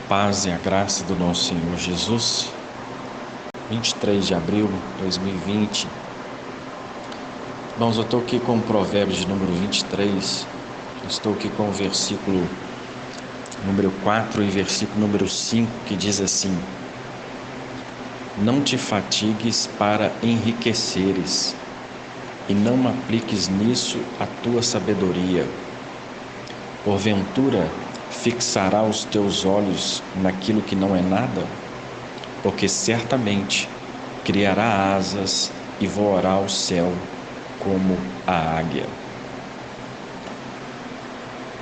paz e a graça do nosso Senhor Jesus. 23 de abril de 2020. Irmãos, eu estou aqui com o Provérbios de número 23. Estou aqui com o versículo número 4 e versículo número 5, que diz assim: Não te fatigues para enriqueceres, e não apliques nisso a tua sabedoria. Porventura, fixará os teus olhos naquilo que não é nada? Porque certamente criará asas e voará ao céu como a águia.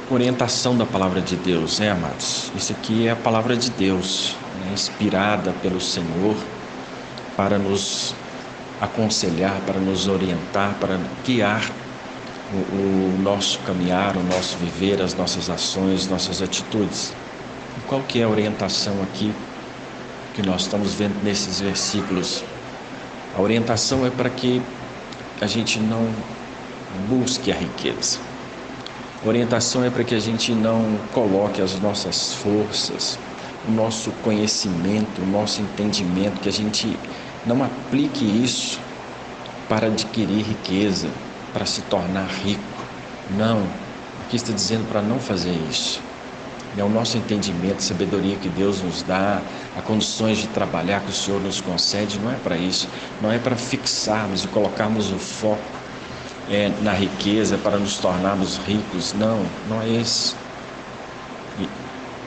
Orientação da palavra de Deus, amados? Isso aqui é a palavra de Deus, inspirada pelo Senhor para nos aconselhar, para nos orientar, para guiar o nosso caminhar, o nosso viver, as nossas ações, nossas atitudes. E qual que é a orientação aqui que nós estamos vendo nesses versículos? A orientação é para que a gente não busque a riqueza. A orientação é para que a gente não coloque as nossas forças, o nosso conhecimento, o nosso entendimento, que a gente não aplique isso para adquirir riqueza, para se tornar rico. Não, aqui está dizendo para não fazer isso. É o nosso entendimento, a sabedoria que Deus nos dá, as condições de trabalhar que o Senhor nos concede, não é para isso. Não é para fixarmos e colocarmos o foco na riqueza para nos tornarmos ricos. Não, não é esse. E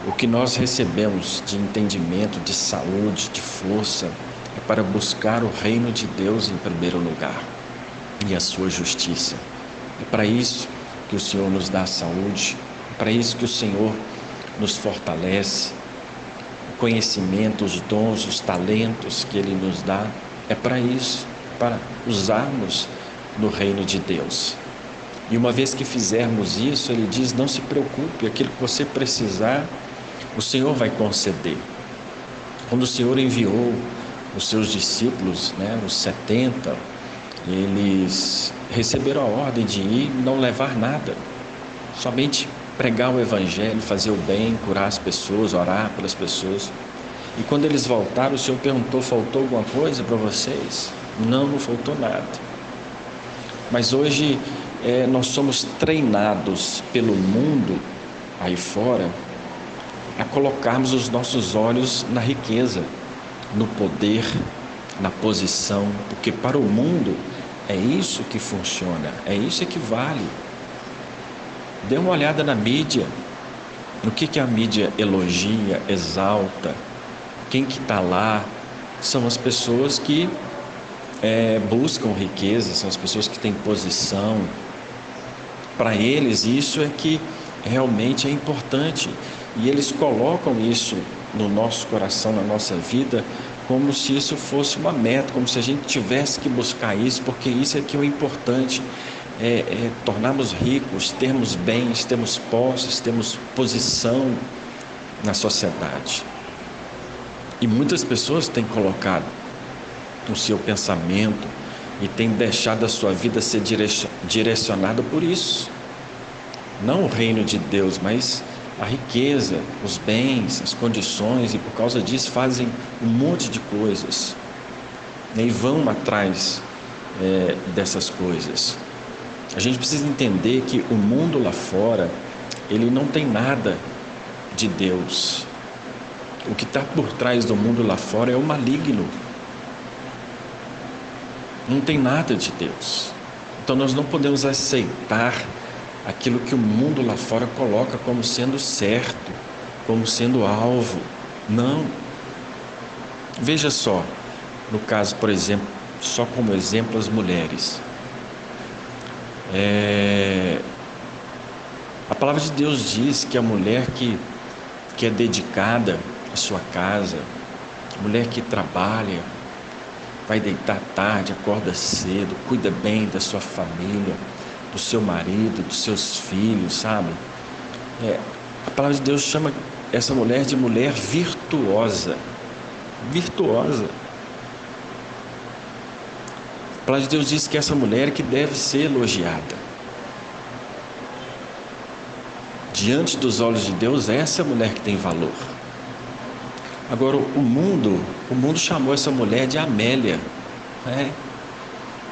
o que nós recebemos de entendimento, de saúde, de força, é para buscar o reino de Deus em primeiro lugar e a sua justiça. É para isso que o Senhor nos dá saúde, é para isso que o Senhor nos fortalece. O conhecimento, os dons, os talentos que Ele nos dá, é para isso, para usarmos no reino de Deus. E uma vez que fizermos isso, Ele diz: não se preocupe, aquilo que você precisar, o Senhor vai conceder. Quando o Senhor enviou os seus discípulos, os 70, eles receberam a ordem de ir e não levar nada, somente pregar o evangelho, fazer o bem, curar as pessoas, orar pelas pessoas. E quando eles voltaram, o Senhor perguntou: faltou alguma coisa para vocês? Não faltou nada. Mas hoje nós somos treinados pelo mundo aí fora a colocarmos os nossos olhos na riqueza, no poder, na posição, porque para o mundo é isso que funciona, é isso que vale. Dê uma olhada na mídia, no que a mídia elogia, exalta. Quem que está lá são as pessoas que buscam riqueza, são as pessoas que têm posição. Para eles isso é que realmente é importante, e eles colocam isso no nosso coração, na nossa vida, como se isso fosse uma meta, como se a gente tivesse que buscar isso, porque isso é que é o importante, tornarmos ricos, termos bens, termos posses, termos posição na sociedade. E muitas pessoas têm colocado o seu pensamento e têm deixado a sua vida ser direcionada por isso. Não o reino de Deus, mas a riqueza, os bens, as condições, e por causa disso fazem um monte de coisas, e vão atrás dessas coisas. A gente precisa entender que o mundo lá fora, ele não tem nada de Deus. O que está por trás do mundo lá fora é o maligno. Não tem nada de Deus. Então nós não podemos aceitar aquilo que o mundo lá fora coloca como sendo certo, como sendo alvo. Não. Veja só, no caso, por exemplo, só como exemplo, as mulheres. A palavra de Deus diz que a mulher que é dedicada à sua casa, a mulher que trabalha, vai deitar tarde, acorda cedo, cuida bem da sua família, do seu marido, dos seus filhos, sabe? A palavra de Deus chama essa mulher de mulher virtuosa. Virtuosa. A palavra de Deus diz que essa mulher é que deve ser elogiada. Diante dos olhos de Deus, essa é a mulher que tem valor. Agora, o mundo chamou essa mulher de Amélia, né?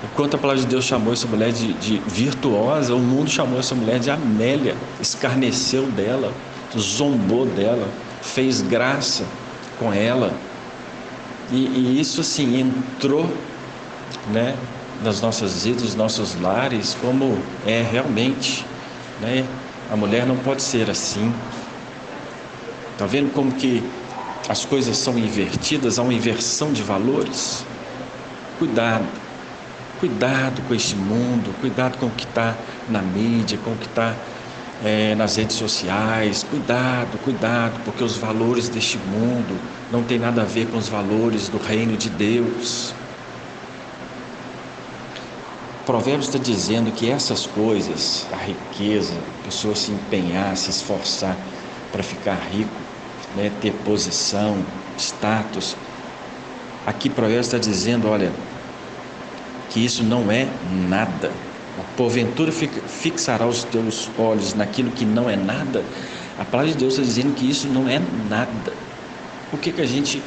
Enquanto a palavra de Deus chamou essa mulher de virtuosa, o mundo chamou essa mulher de Amélia, escarneceu dela, zombou dela, fez graça com ela. E isso assim entrou, né, nas nossas vidas, nos nossos lares, como é realmente, né? A mulher não pode ser assim. Está vendo como que as coisas são invertidas, há uma inversão de valores? Cuidado. Cuidado com este mundo, cuidado com o que está na mídia, com o que está nas redes sociais. Cuidado, porque os valores deste mundo não tem nada a ver com os valores do reino de Deus. O Provérbios está dizendo que essas coisas, a riqueza, a pessoa se empenhar, se esforçar para ficar rico, né, ter posição, status. Aqui o Provérbios está dizendo, olha, que isso não é nada. Porventura fixará os teus olhos naquilo que não é nada. A palavra de Deus está dizendo que isso não é nada. Por que a gente,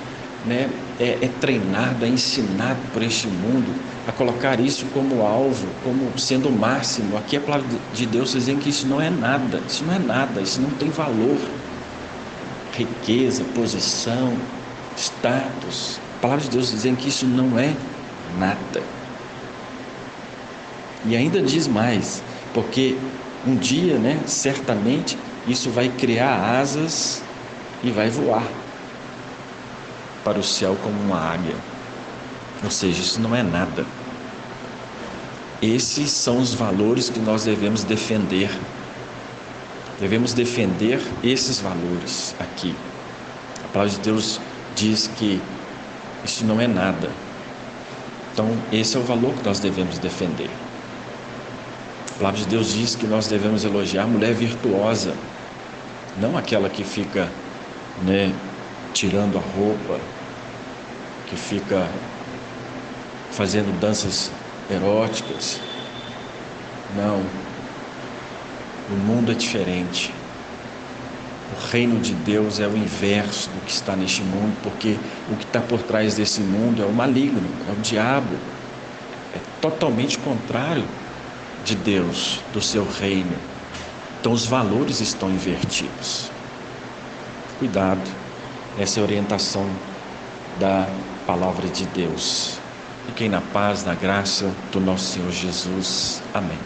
né, é treinado, é ensinado por este mundo a colocar isso como alvo, como sendo o máximo? Aqui a palavra de Deus está dizendo que isso não é nada. Isso não é nada, isso não tem valor. Riqueza, posição, status. A palavra de Deus está dizendo que isso não é nada. E ainda diz mais, porque um dia, né, certamente, isso vai criar asas e vai voar para o céu como uma águia. Ou seja, isso não é nada. Esses são os valores que nós devemos defender. Devemos defender esses valores aqui. A palavra de Deus diz que isso não é nada. Então, esse é o valor que nós devemos defender. A palavra de Deus diz que nós devemos elogiar a mulher virtuosa, não aquela que fica, né, tirando a roupa, que fica fazendo danças eróticas. Não, o mundo é diferente. O reino de Deus é o inverso do que está neste mundo, porque o que está por trás desse mundo é o maligno, é o diabo, é totalmente contrário de Deus, do seu reino. Então os valores estão invertidos. Cuidado, essa é a orientação da palavra de Deus. Fiquem na paz, na graça do nosso Senhor Jesus. Amém.